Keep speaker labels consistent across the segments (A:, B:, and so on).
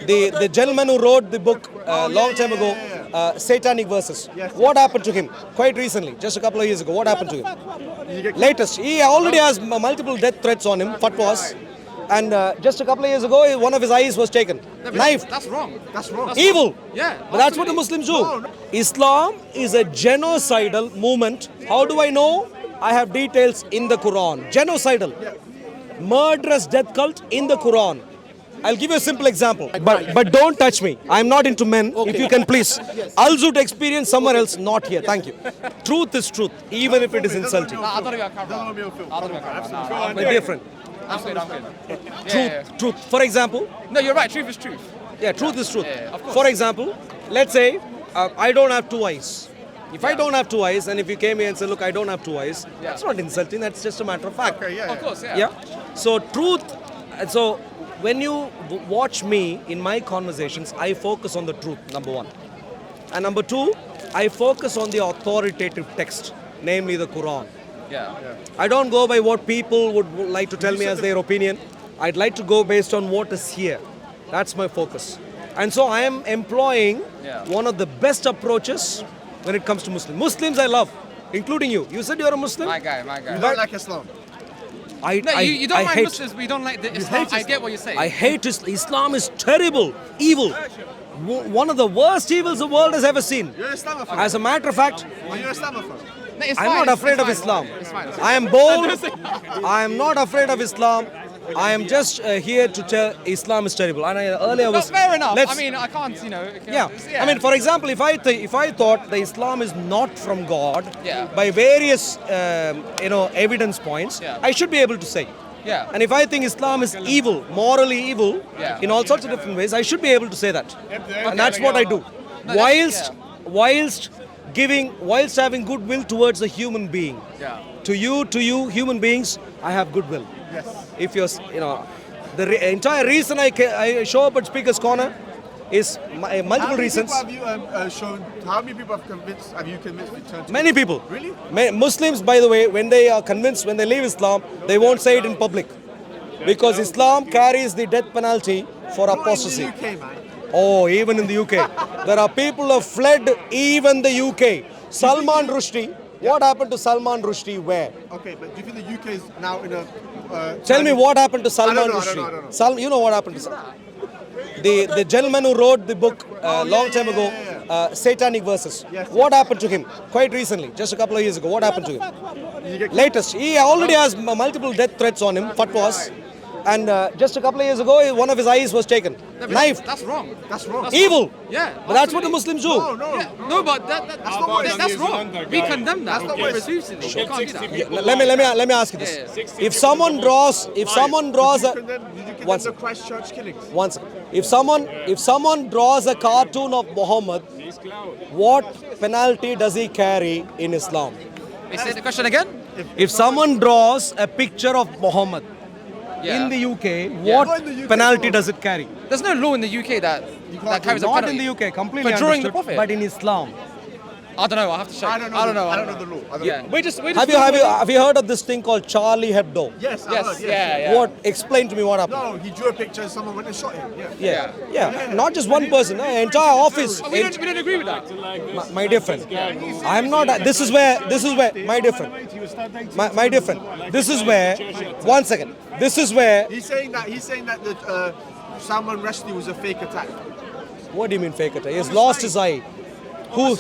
A: The gentleman who wrote the book long time ago, Satanic Verses. What happened to him? Quite recently, just a couple of years ago. What happened to him? Latest. He already has multiple death threats on him, fatwas. And just a couple of years ago, one of his eyes was taken. Knifed.
B: That's wrong. That's wrong.
A: Evil.
B: Yeah.
A: But that's what the Muslims do. Islam is a genocidal movement. How do I know? I have details in the Quran. Genocidal. Murderous death cult in the Quran. I'll give you a simple example. But don't touch me. I'm not into men. If you can please. Alzut experience somewhere else, not here. Thank you. Truth is truth, even if it is insulting.
B: I don't got camera.
A: But different.
B: I'm good.
A: Truth. For example,
B: No, you're right. Truth is truth.
A: yeah, truth is truth.
B: Yeah, of course.
A: For example, let's say I don't have two eyes. If I don't have two eyes, and if you came here and said, look, I don't have two eyes, that's not insulting, that's just a matter of fact.
B: Of course, yeah.
A: Yeah. So truth, so when you watch me in my conversations, I focus on the truth, number one. And number two, I focus on the authoritative text, namely the Quran.
B: Yeah.
A: I don't go by what people would like to tell me as their opinion. I'd like to go based on what is here. That's my focus. And so I am employing one of the best approaches when it comes to Muslims I love, including you. You said you're a Muslim?
B: My guy.
C: You don't like Islam.
B: No, you don't
A: I
B: like
A: hate,
B: Muslims, but you don't like the Islam. I get what you're saying.
A: I hate Islam. Islam is terrible, evil. One of the worst evils the world has ever seen.
C: You're an Islamophobe.
A: As a matter of fact,
C: Are you an Islamophobe?
B: No, it's
A: I'm
B: fine,
A: not
B: it's
A: afraid of
B: fine.
A: Islam.
B: It's fine.
A: I am bold. I am not afraid of Islam. I am just here to tell Islam is terrible. And earlier was
B: Fair enough.
A: let's-
B: I mean, I can't,
A: Yeah. I mean, for example, if I thought the Islam is not from God by various evidence points, I should be able to say.
B: Yeah.
A: And if I think Islam is evil, morally evil,
B: Yeah.
A: in all sorts of different ways, I should be able to say that. And that's what I do.
B: No,
A: Whilst having goodwill towards a human being.
B: Yeah.
A: To you, human beings, I have goodwill.
C: Yes.
A: If you're, the entire reason I show up at Speaker's Corner is multiple reasons.
C: How many people have you shown? How many people have you convinced to turn to?
A: Many people.
C: Really?
A: Muslims, by the way, when they are convinced, when they leave Islam, they won't say it in public. Because Islam carries the death penalty for apostasy.
C: Not in the UK, man.
A: Oh, even in the UK. There are people who have fled even the UK. Salman Rushdie. What happened to Salman Rushdie where?
C: Okay, but do you think the UK is now in a...
A: Tell me what happened to Salman
C: I
A: Rushdie.
C: don't know.
A: You know what happened to Salman? The gentleman who wrote the book long time ago, Satanic Verses. What happened to him? Quite recently, just a couple of years ago. What happened to him? Latest. He already has multiple death threats on him, fatwas. And just a couple of years ago, one of his eyes was taken. Knifed.
B: That's wrong.
C: That's wrong.
A: Evil.
B: Yeah.
A: But that's what the Muslims do.
C: No.
B: Yeah. No, but that's wrong. We condemn that.
C: That's not what it's-
B: Refusingly. You can't do that.
A: Let me ask you this. If someone draws
C: Did you condemn
A: Once-
C: the Christchurch killings?
A: Once, if someone draws a cartoon of Muhammad, what penalty does he carry in Islam?
B: Say the question again?
A: If someone draws a picture of Muhammad in the UK, what
C: Not in the UK
A: penalty
C: as well.
A: does it carry?
B: There's no law in the UK that carries a
A: Not
B: penalty.
A: in the UK, completely
B: For drawing the
A: understood,
B: prophet?
A: but in Islam.
B: I don't know. I have to check.
C: I don't know.
B: I don't know.
C: I don't know the law. I don't
B: Yeah.
C: know.
B: We're just
A: Have you heard of this thing called Charlie Hebdo?
C: Yes, I
B: Yes.
C: heard,
B: Yeah.
A: What? Explain to me what happened.
C: No, he drew a picture and someone went and shot him. Yeah.
A: Yeah. Not just one person, entire office.
B: We don't agree with that.
A: My dear friend, I'm not. This is where. My dear friend. My dear friend. This is where. One second. This is where.
C: He's saying that Salman Rushdie was a fake attack.
A: What do you mean fake attack? He has lost his eye. Who?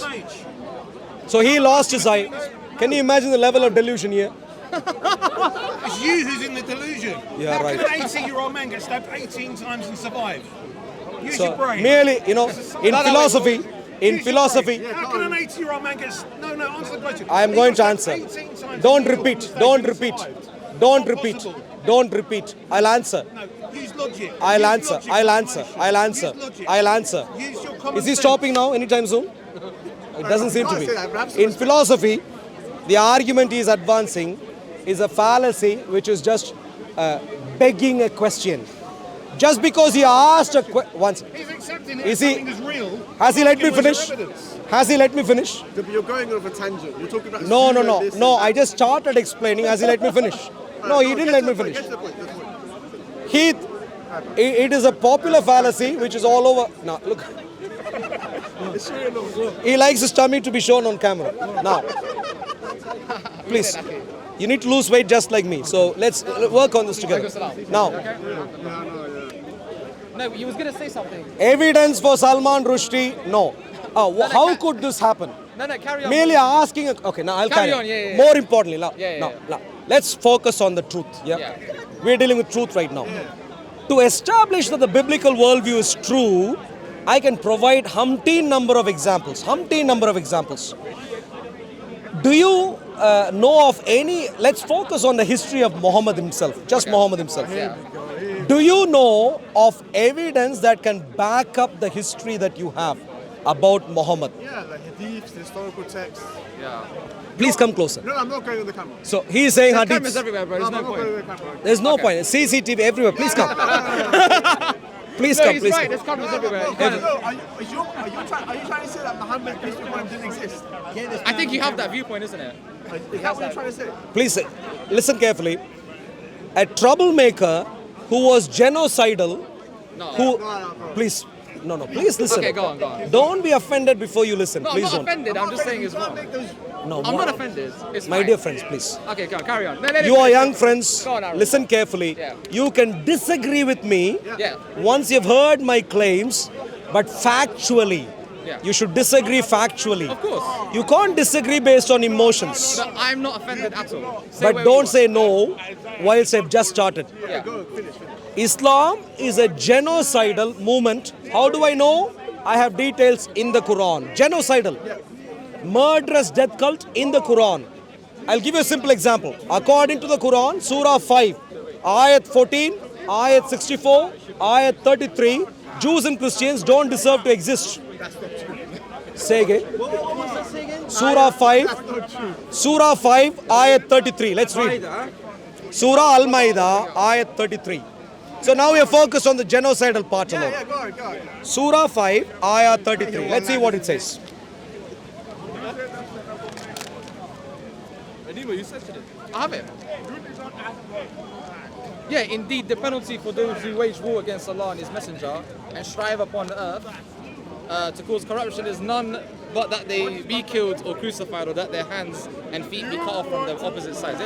A: So he lost his eye. Can you imagine the level of delusion here?
D: It's you who's in the delusion.
A: Yeah,
D: How
A: right.
D: can an 18-year-old man get stabbed 18 times and survive? Use your
A: So
D: brain.
A: merely, in philosophy,
D: Use your
A: philosophy,
D: brain. How can an 18-year-old man get... No, answer the question.
A: I am
D: He
A: going to
D: got
A: answer.
D: stabbed 18 times
A: Don't
D: and
A: repeat.
D: survived.
A: Don't repeat. Don't repeat.
D: Impossible.
A: Don't repeat. I'll answer.
D: No, use logic.
A: I'll
D: Use
A: answer.
D: logic,
A: I'll
D: not
A: answer.
D: emotion.
A: I'll answer.
D: Use logic.
A: I'll answer.
D: Use your common
A: Is he
D: sense.
A: stopping now anytime soon? It doesn't seem to
C: can't
A: be.
C: say that, perhaps.
A: In philosophy, the argument he is advancing is a fallacy which is just begging a question. Just because he asked a question. Once.
D: He's accepting
A: Is
D: that
A: he-
D: something is real.
A: Has he let me
D: Give us your
A: finish?
D: evidence.
A: Has he let me finish?
C: But you're going over a tangent. You're talking about...
A: No.
C: you and this and
A: I
C: that.
A: just started explaining. Has he let me finish? No, he didn't let me finish.
C: Get to the point.
A: Heath, It is a popular fallacy which is all over. Now, look. He likes his tummy to be shown on camera. Now, please, you need to lose weight just like me. So let's work on this together. Now,
B: No, you was gonna say something.
A: evidence for Salman Rushdie, no. How could this happen?
B: No, carry on.
A: Merely asking. Okay, now I'll carry
B: on, yeah.
A: More importantly, now,
B: Yeah.
A: let's focus on the truth. Yeah? We're dealing with truth right now. To establish that the biblical worldview is true, I can provide umpteen number of examples. Do you know of any? Let's focus on the history of Muhammad himself. Just Muhammad himself.
B: Yeah.
A: Do you know of evidence that can back up the history that you have about Muhammad?
C: Yeah, the hadiths, the historical texts.
B: Yeah.
A: Please come closer.
C: No, I'm not going on the camera.
A: So he is saying
B: There's cameras
A: hadiths.
B: everywhere, bro.
C: No,
B: There's
C: I'm
B: no
C: not going on
B: point.
C: the camera.
A: There's no point. CCTV everywhere. Please come. Please
B: No,
A: come.
B: he's
A: Please
B: right.
A: come.
B: There's cameras everywhere. You
C: No,
B: can't-
C: are you trying to say that Muhammad, peace be upon him, didn't exist?
B: I think you have that viewpoint, isn't it?
C: Is that what you're trying to say?
A: Please listen carefully. A troublemaker who was genocidal. Who? Please. No. Please listen.
B: Okay, go on.
A: Don't be offended before you listen.
B: No, I'm
A: Please
B: not
A: don't.
B: offended. I'm just saying it's wrong.
A: No.
B: I'm not offended. It's
A: My
B: fine.
A: dear friends, please.
B: Okay, go on. Carry on. No, let
A: You
B: him
A: are
B: finish.
A: young friends.
B: Go on, Aaron.
A: Listen carefully.
B: Yeah.
A: You can disagree with me
B: Yeah.
A: once you've heard my claims, but factually.
B: Yeah.
A: You should disagree factually.
B: Of course.
A: You can't disagree based on emotions.
B: But I'm not offended at all. Say
A: But
B: where
A: don't
B: we
A: say no whilst I've just started.
B: want. Yeah.
A: Islam is a genocidal movement. How do I know? I have details in the Quran. Genocidal. Murderous death cult in the Quran. I'll give you a simple example. According to the Quran, Surah 5, Ayat 14, Ayat 64, Ayat 33, Jews and Christians don't deserve to exist. Say again. Surah 5, Ayat 33. Let's read. Surah Al-Ma'idah, Ayat 33. So now we are focused on the genocidal part alone.
C: Yeah, go on.
A: Surah 5, Ayat 33. Let's see what it says.
B: I have it. Yeah, indeed, the penalty for those who wage war against Allah and His Messenger and strive upon the earth to cause corruption is none but that they be killed or crucified, or that their hands and feet be cut off from the opposite sides.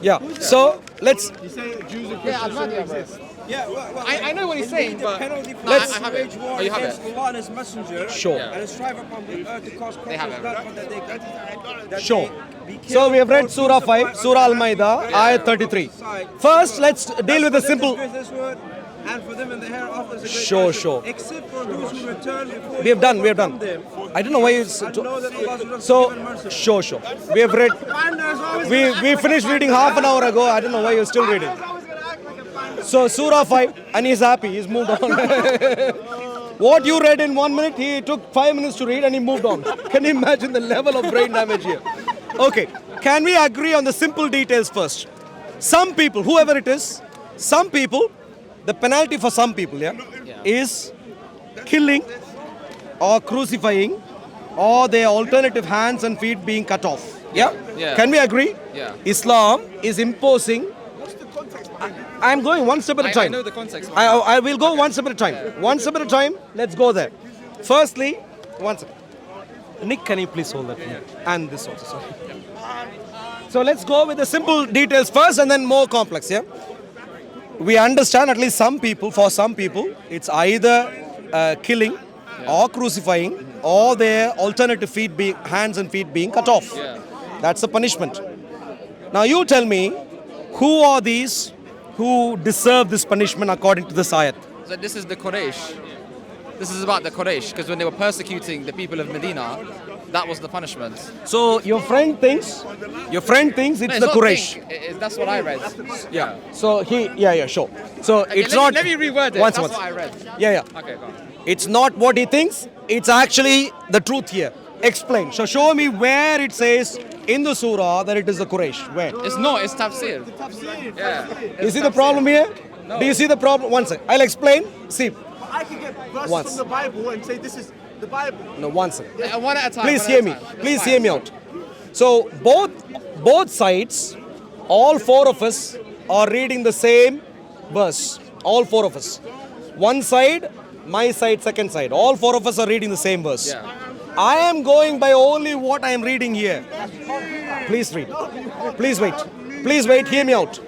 A: Yeah. So let's
C: You say Jews and
B: Yeah,
C: Christians
B: I've
C: don't
B: heard
C: exist.
E: Yeah, well,
B: I know what he's saying, but
E: penalty for
B: I have it.
E: wage war
B: Oh, you have
E: against
B: it.
E: Allah and His Messenger,
A: Sure.
E: and strive upon the earth to cause
B: They have
E: corruption,
B: it.
E: not for that they
A: Sure.
E: be killed
A: So we have read
E: or
A: Surah 5,
E: crucified
A: Surah
E: on
A: Al-Ma'idah,
E: the
A: Ayat 33.
E: side.
A: First, let's deal with a
E: That's for them
A: simple.
E: to disgrace this word, and for them in the hereafter is a great
A: Sure,
E: punishment,
A: sure.
E: except for those who return before
A: We have done.
E: them.
A: I don't know why you.
E: And know that Allah is given
A: So,
E: mercy.
A: sure. We have read.
E: And there's always
A: We finished reading half an hour ago. I don't know why you're still reading. So Surah 5, and he's happy. He's moved on. What you read in 1 minute, he took 5 minutes to read and he moved on. Can you imagine the level of brain damage here? Okay, can we agree on the simple details first? Some people, whoever it is, some people, the penalty for some people, is killing or crucifying or their alternative hands and feet being cut off. Yeah?
B: Yeah.
A: Can we agree?
B: Yeah.
A: Islam is imposing. I'm going one step at a
B: I
A: time.
B: know the context.
A: I will go one step at a time. One step at a time. Let's go there. Firstly, one second. Nick, can you please hold that? And this also. Sorry. So let's go with the simple details first and then more complex. Yeah. We understand at least some people. For some people, it's either killing or crucifying or their alternative hands and feet being cut off.
B: Yeah.
A: That's the punishment. Now you tell me, who are these who deserve this punishment according to this ayat?
B: So this is the Quraysh. This is about the Quraysh, because when they were persecuting the people of Medina, that was the punishment.
A: So your friend thinks it's the
B: not
A: Quraysh.
B: think, that's what I read.
A: Yeah. So sure. So it's
B: let
A: not.
B: Me, let me reword it.
A: Once.
B: That's what I read.
A: Yeah.
B: Okay, go on.
A: It's not what he thinks. It's actually the truth here. Explain. So show me where it says in the surah that it is the Quraysh. Where?
B: It's not. It's tafsir. Yeah.
A: You see the problem here?
B: No.
A: Do you see the problem? One second. I'll explain. See.
C: I can get verses
A: Once.
C: from the Bible and say this is the Bible.
A: No, one second.
B: One at a time.
A: Please
B: one
A: hear
B: at a
A: me.
B: time. That's
A: Please
B: fine.
A: hear me out. So both sides, all four of us are reading the same verse. All four of us. One side, my side, second side. All four of us are reading the same verse.
B: Yeah.
A: I am going by only what I am reading here. Please read. Please wait. Please wait. Hear me out.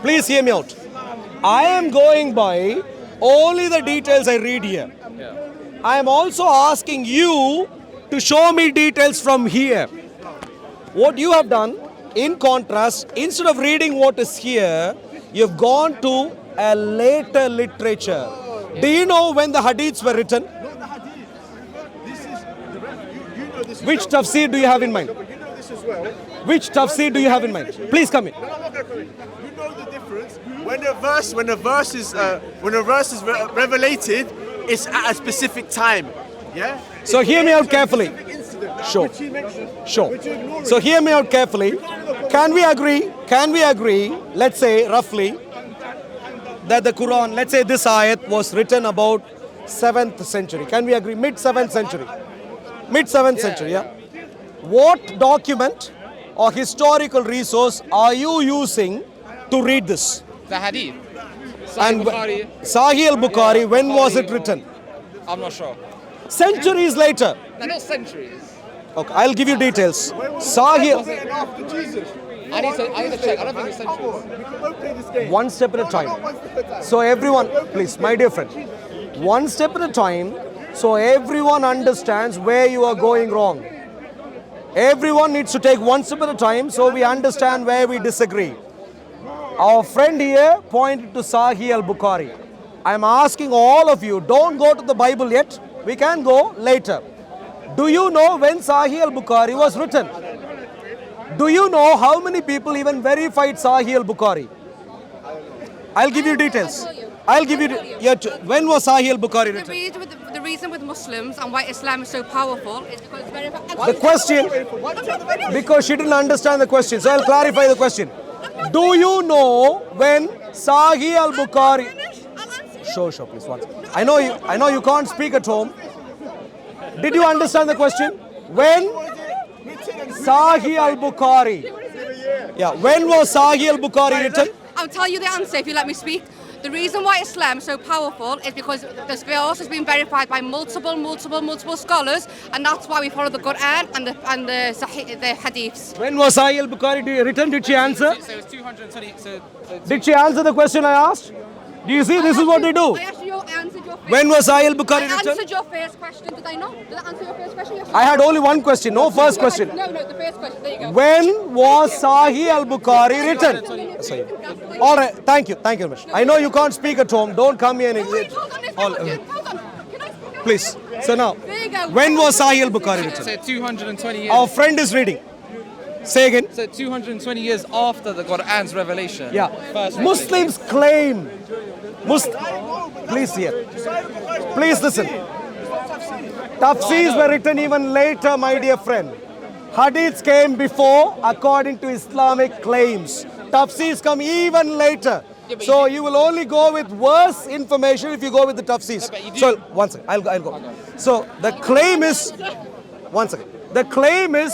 A: Please hear me out. I am going by only the details I read here.
B: Yeah.
A: I am also asking you to show me details from here. What you have done, in contrast, instead of reading what is here, you've gone to a later literature. Do you know when the hadiths were written?
C: Not the hadith. This is the you know this.
A: Which tafsir do you have in mind?
C: But you know this as well.
A: Which tafsir do you have in mind? Please come in.
C: No, I'm not going to come in. You know the difference. When a verse is revelated, it's at a specific time. Yeah.
A: So hear me out carefully.
C: Incident,
A: Sure.
C: Which he mentioned.
A: Sure.
C: Which you ignore.
A: So hear me out carefully. Can we agree, let's say roughly, that the Quran, let's say this ayat was written about 7th century. Can we agree? Mid-7th century. Mid-7th century, yeah? What document or historical resource are you using to read this?
B: The hadith.
A: And
B: Sahih Bukhari.
A: Sahih al-Bukhari, when was it written?
B: I'm not sure.
A: Centuries later.
B: No, not centuries.
A: Okay, I'll give you details. Sahih,
C: Written after Jesus.
B: I need to check. I don't think it's centuries.
C: We won't play this game.
A: one step at a
C: Not
A: time.
C: one step at a time.
A: So everyone, please, my dear friend, one step at a time, so everyone understands where you are going wrong. Everyone needs to take one step at a time so we understand where we disagree. Our friend here pointed to Sahih al-Bukhari. I'm asking all of you, don't go to the Bible yet. We can go later. Do you know when Sahih al-Bukhari was written? Do you know how many people even verified Sahih al-Bukhari? I'll give you details. I'll give you. When was Sahih al-Bukhari written?
F: The reason with Muslims and why Islam is so powerful is because it's very.
A: The question, because she didn't understand the question, so I'll clarify the question. Do you know when Sahih al-Bukhari? Sure, please. Once. I know you can't speak at home. Did you understand the question? When Sahih al-Bukhari? Yeah. When was Sahih al-Bukhari written?
F: I'll tell you the answer if you let me speak. The reason why Islam is so powerful is because this verse has been verified by multiple scholars, and that's why we follow the Quran and the Hadiths.
A: When was Sahih al-Bukhari written? Did she answer?
B: So it's 220.
A: Did she answer the question I asked? Do you see? This is what they do.
F: I answered your first
A: When was Sahih al-Bukhari
F: I
A: written?
F: answered your first question. Did I not? Did I answer your first question? Yes.
A: I had only one question, no first question.
F: No, the first question. There you go.
A: When was Sahih al-Bukhari written? Sorry. All right, thank you very much. I know you can't speak at home. Don't come here and
F: Wait, hold on, there's
A: all-
F: no one. Hold on. Can I speak?
A: please. So now,
F: There you go.
A: when was Sahih al-Bukhari written?
B: So 220 years.
A: Our friend is reading. Say again.
B: So 220 years after the Quran's revelation.
A: Yeah.
B: First
A: Muslims claim. Please hear. Please listen. Tafsirs were written even later, my dear friend. Hadiths came before, according to Islamic claims. Tafsirs come even later. So you will only go with worse information if you go with the tafsirs. So one second, I'll go. So the claim is, one second. The claim is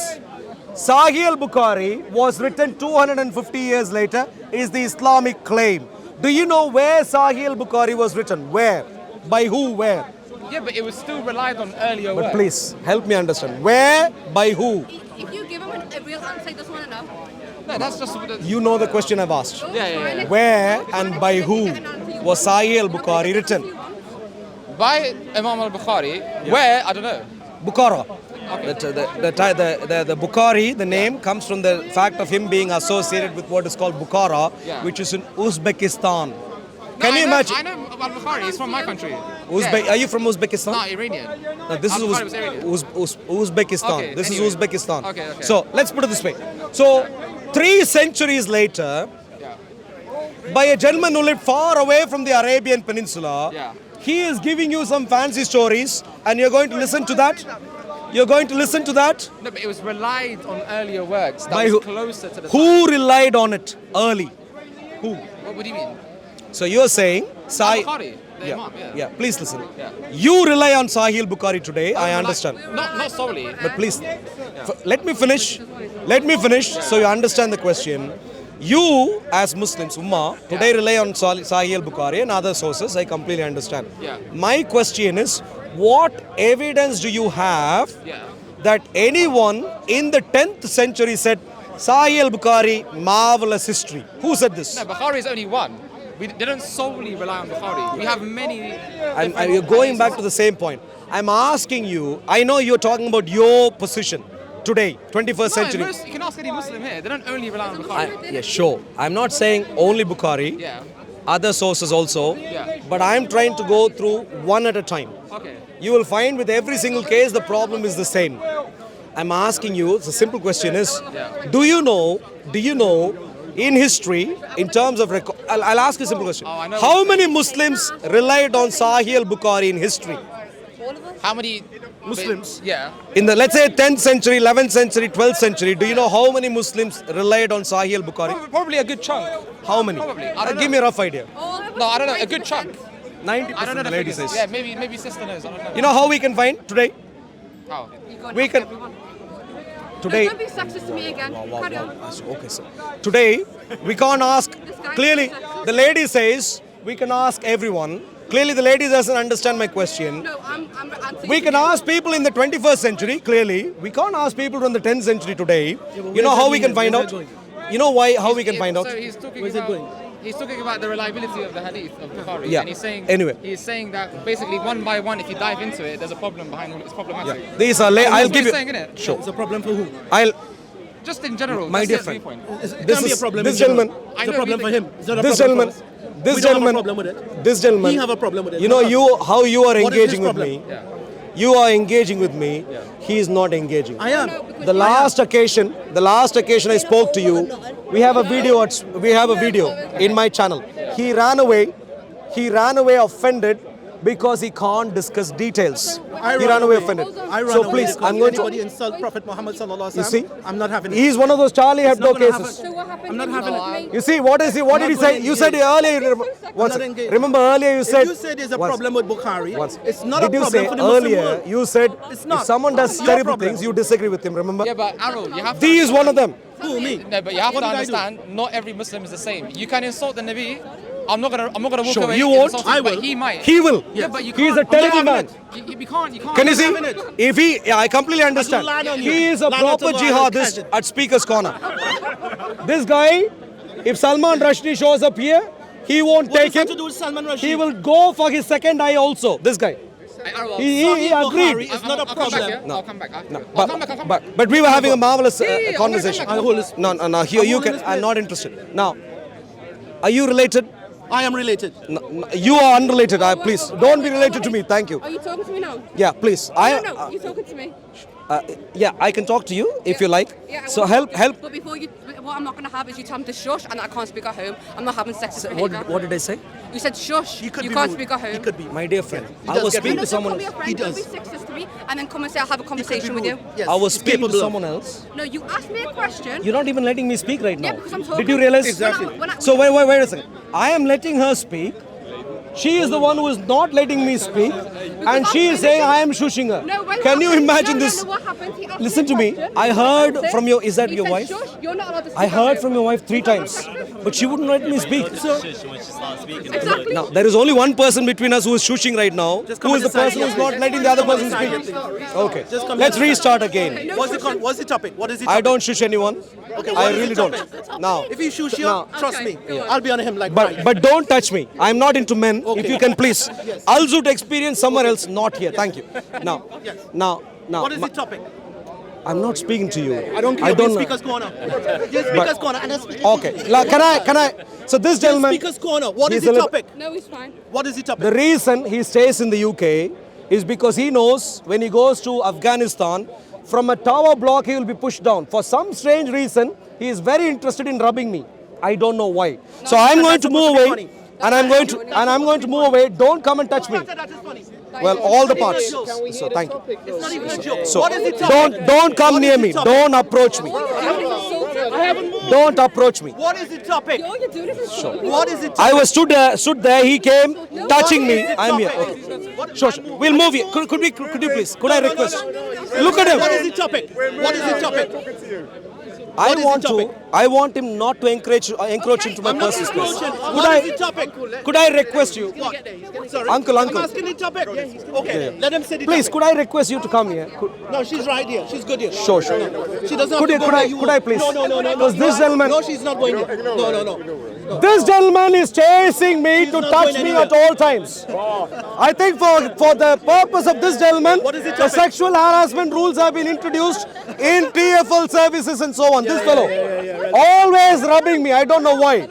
A: Sahih al-Bukhari was written 250 years later is the Islamic claim. Do you know where Sahih al-Bukhari was written? Where? By who? Where?
B: Yeah, but it was still relied on earlier
A: But
B: work.
A: please help me understand. Where? By who?
F: If you give him a real answer, he doesn't want to know.
B: No, that's just
A: You know the question I've asked.
B: yeah.
A: Where and by who was Sahih al-Bukhari written?
B: By Imam al-Bukhari. Where? I don't know.
A: Bukhara. The Bukhari, the name comes from the fact of him being associated with what is called Bukhara,
B: Yeah.
A: which is in Uzbekistan.
B: No,
A: Can you imagine?
B: I know al-Bukhari. He's from my country.
A: Are you from Uzbekistan?
B: No, Iranian.
A: No, this is
B: Al-Bukhari was Iranian.
A: Uzbekistan.
B: Okay,
A: This
B: anyway.
A: is Uzbekistan.
B: Okay.
A: So let's put it this way. So 3 centuries later,
B: Yeah.
A: by a gentleman who lived far away from the Arabian Peninsula,
B: Yeah.
A: he is giving you some fancy stories, and you're going to listen to that. You're going to listen to that.
B: No, but it was relied on earlier works that
A: By
B: was
A: who?
B: closer to the time.
A: Who relied on it early? Who?
B: What do you mean?
A: So you're saying Sahih.
B: Al-Bukhari, the
A: Yeah,
B: Imam,
A: yeah. Please listen.
B: Yeah.
A: You rely on Sahih al-Bukhari today. I understand.
B: Not solely.
A: But please, let me finish. Let me finish so you understand the question. You, as Muslims, Ummah, today rely on Sahih al-Bukhari and other sources. I completely understand.
B: Yeah.
A: My question is, what evidence do you have
B: Yeah.
A: that anyone in the 10th century said, Sahih al-Bukhari, marvelous history? Who said this?
B: No, Bukhari is only one. We didn't solely rely on Bukhari. We have many.
A: And
B: different
A: you're going
B: hadiths.
A: back to the same point. I'm asking you, I know you're talking about your position today, 21st
B: No,
A: century.
B: you can ask any Muslim here. They don't only rely on Bukhari.
A: Yeah, sure. I'm not saying only Bukhari,
B: Yeah.
A: other sources also,
B: Yeah.
A: but I'm trying to go through one at a time.
B: Okay.
A: You will find with every single case the problem is the same. I'm asking you, it's a simple question is, do you know in history, in terms of record, I'll ask you a simple question.
B: Oh, I know.
A: How many Muslims relied on Sahih al-Bukhari in history?
B: How many
A: Muslims?
B: Yeah.
A: In the, let's say, 10th century, 11th century, 12th century, do you know how many Muslims relied on Sahih al-Bukhari?
B: Probably a good chunk.
A: How many?
B: Probably. I don't
A: Give
B: know.
A: me a rough idea.
B: No, I don't know. A good chunk.
A: 90%,
B: I don't know
A: the
B: the
A: lady
B: figures.
A: says.
B: Yeah, maybe sister knows. I don't know.
A: You know how we can find today?
B: How?
A: We can- Today.
F: Don't be sexist to me again. Carry on.
A: Okay, sir. Today, we can't ask. Clearly, the lady says we can ask everyone. Clearly, the lady doesn't understand my question.
F: No, I'm answering.
A: We can ask people in the 21st century, clearly. We can't ask people from the 10th century today. You know how we can find out? You know why? How we can find out?
B: So he's talking about the reliability of the hadith of Bukhari.
A: Yeah.
B: And he's saying
A: Anyway.
B: he's saying that basically one by one, if you dive into it, there's a problem behind it. It's problematic.
A: These are. I'll
B: That's what
A: give
B: he's
A: you.
B: saying, innit?
A: Sure.
E: It's a problem for who?
A: I'll.
B: Just in general.
A: My
B: that's
A: dear
B: his
A: friend.
B: viewpoint.
E: It
A: This
E: can't be
A: is
E: a problem.
A: this
E: in general.
A: gentleman.
E: It's
B: I
E: a
B: know
E: problem
B: we
E: for
B: think-
E: him. It's not a
A: This
E: problem
A: gentleman.
E: for us.
A: This
E: We don't have a
A: gentleman.
E: problem with it.
A: This gentleman.
E: We have a problem with it.
A: You know, how you are
E: What is
A: engaging
E: his
A: with me.
E: problem?
B: Yeah.
A: You are engaging with me. He is not engaging.
E: I am.
A: The last occasion I spoke to you, we have a video in my channel. He ran away offended because he can't discuss details. He ran away offended.
E: I run
A: So
E: away
A: please,
E: because
A: I'm going
E: anybody
A: to.
E: insult Prophet Muhammad sallallahu alaihi
A: You see?
E: wasallam. I'm not having it.
A: He's one of those Charlie
E: It's
A: Hebdo
E: not gonna
A: cases.
E: happen.
F: So what happened?
E: I'm not
F: when you
E: having
F: told
E: it.
F: me?
A: You see, what did he
E: not
A: say?
E: going
A: You
E: to
A: said
E: engage.
A: earlier.
E: I'm not engaged.
A: Remember earlier you said.
E: If you say there's a
A: once-
E: problem with Bukhari,
A: once.
E: it's not
A: Did
E: a
A: you
E: problem
A: say
E: for the Muslim
A: earlier?
E: world.
A: You said
E: It's not.
A: if someone does
E: It's your
A: terrible
E: problem.
A: things, you disagree with him. Remember?
B: Yeah, but Arul, you have to.
A: He is one of them.
E: Who, me?
B: No, but you have
E: What
B: to
E: did I do?
B: understand. Not every Muslim is the same. You can insult the Nabi. I'm not gonna walk
A: Sure,
B: away.
A: you
B: and
A: won't.
B: insult him,
E: I
B: but
E: will.
B: he might.
A: He will.
B: Yeah, but you
A: He is
B: can't.
A: a terrible
B: I'm not
A: man.
B: having it. You can't.
A: Can you see?
E: having it.
A: If he, yeah, I completely understand.
E: lie on you.
A: He is a
E: Lie
A: proper
E: not to lie,
A: jihadist
E: catch it.
A: at Speaker's Corner. This guy, if Salman Rushdie shows up here, he won't
E: What
A: take
E: does that
A: him.
E: to do with Salman Rushdie?
A: He will go for his second eye also. This guy.
B: Hey, Arul,
A: He
E: Sahih
A: agreed.
E: Bukhari is not a
B: I'll come back,
E: problem.
B: yeah? I'll come back. I'll come
A: But,
B: back. I'll come back.
A: but we were having a marvelous
B: Yeah, yeah,
A: conversation.
B: I'll come back.
A: No. Here you can. I'm not interested. Now, are you related?
E: I am related.
A: No, you are unrelated. Please don't be related to me. Thank you.
F: Are you talking to me now?
A: Yeah, please.
F: No, you're talking to me.
A: Yeah, I can talk to you if you like.
F: Yeah, I
A: So
F: will.
A: help.
F: But before you, what I'm not going to have is you tell me to shush and I can't speak at home. I'm not having sexist
A: What,
F: behaviour.
A: what did I say?
F: You said shush.
E: He could
F: You
E: be
F: can't
E: rude.
F: speak at home.
E: He could be.
A: My dear friend, I
E: does
A: was
E: get
A: speaking
E: rude.
A: to someone
F: Don't
A: else.
F: call me a friend.
E: He
F: Don't be
E: does.
F: sexist to me and then come and say I'll have a conversation with you.
E: Yes,
A: I was
E: he's
A: speaking to
E: capable of.
A: someone else.
F: No, you asked me a question.
A: You're not even letting me speak right
F: Yeah,
A: now.
F: because I'm talking.
A: Did you realize?
E: Exactly.
A: So wait a second. I am letting her speak. She is the one who is not letting me speak, and she is saying I am shushing her.
F: No, when
A: Can you
F: happened-
A: imagine
F: no,
A: this?
F: No, what happened? He asked
A: Listen
F: me
A: to
F: a
A: me.
F: question.
A: I heard
F: That's it.
A: from your. Is that
F: He
A: your
F: said,
A: wife?
F: Shush, you're not allowed to speak
A: I
F: at
A: heard
F: home.
A: from your wife 3 times, but she wouldn't let me speak.
F: Exactly.
A: Now there is only one person between us who is shushing right now.
E: Just come
A: Who
E: on
A: is the
E: this side.
A: person who is not letting the other person speak? Okay.
E: Just come
A: Let's
E: here.
A: restart again.
E: What's the topic? What is the
A: I
E: topic?
A: don't shush anyone.
E: Okay,
A: I
E: what is
A: really
E: the
A: don't.
E: topic?
A: Now,
E: If you shush you,
A: Now-
E: trust me,
F: go on.
E: I'll be on him like
A: but don't touch me. I'm not into men.
E: Okay.
A: If you can please, Alzut experience somewhere else, not here. Thank you. Now,
E: Yes.
A: now.
E: What is the topic?
A: I'm not speaking to you.
E: I don't care.
A: I don't
E: We're
A: know.
E: Speaker's Corner. Yes, Speaker's Corner. And that's
A: Okay. Can I? So this gentleman.
E: Speaker's Corner. What is
A: he's
E: the
A: a
E: topic?
F: No, he's fine.
E: What is the topic?
A: The reason he stays in the UK is because he knows when he goes to Afghanistan, from a tower block he will be pushed down. For some strange reason, he is very interested in rubbing me. I don't know why. So I'm going to move away, and I'm going to move away. Don't come and touch me.
E: That is funny.
A: Well, all the parts. So thank you.
E: It's not even a joke.
A: So
E: What is the topic?
A: don't come
E: What is
A: near
E: the
A: me.
E: topic?
A: Don't approach me. Don't approach me.
E: What is the topic?
F: All you're doing is insulting
E: What is it?
A: I was stood there. He came touching me. I'm here. Okay.
E: What-
A: Sure. We'll move here. Could you please? Could I request? Look at him.
E: What is the topic? What is the topic? What is the topic?
A: I want him not to encroach into my
E: I'm not
A: personal space.
E: encroaching.
A: Could
E: What is the
A: I,
E: topic?
A: could I request you,
E: Sorry?
A: Uncle?
E: I'm asking the topic. Okay, let him say the
A: Please,
E: topic.
A: could I request you to come here?
E: No, she's right here. She's good here.
A: Sure.
E: She doesn't have
A: Could
E: to
A: you-
E: go
A: could
E: where
A: I-
E: you
A: could
E: want.
A: I please?
E: No.
A: Because this gentleman-
E: No, she's not going there. No.
A: This gentleman is chasing me to
E: not
A: touch
E: going
A: me
E: anywhere.
A: at all times. I think for the purpose of this gentleman,
E: What is the
A: the
E: topic?
A: sexual harassment rules have been introduced in TFL services and so on. This fellow always rubbing me. I don't know why.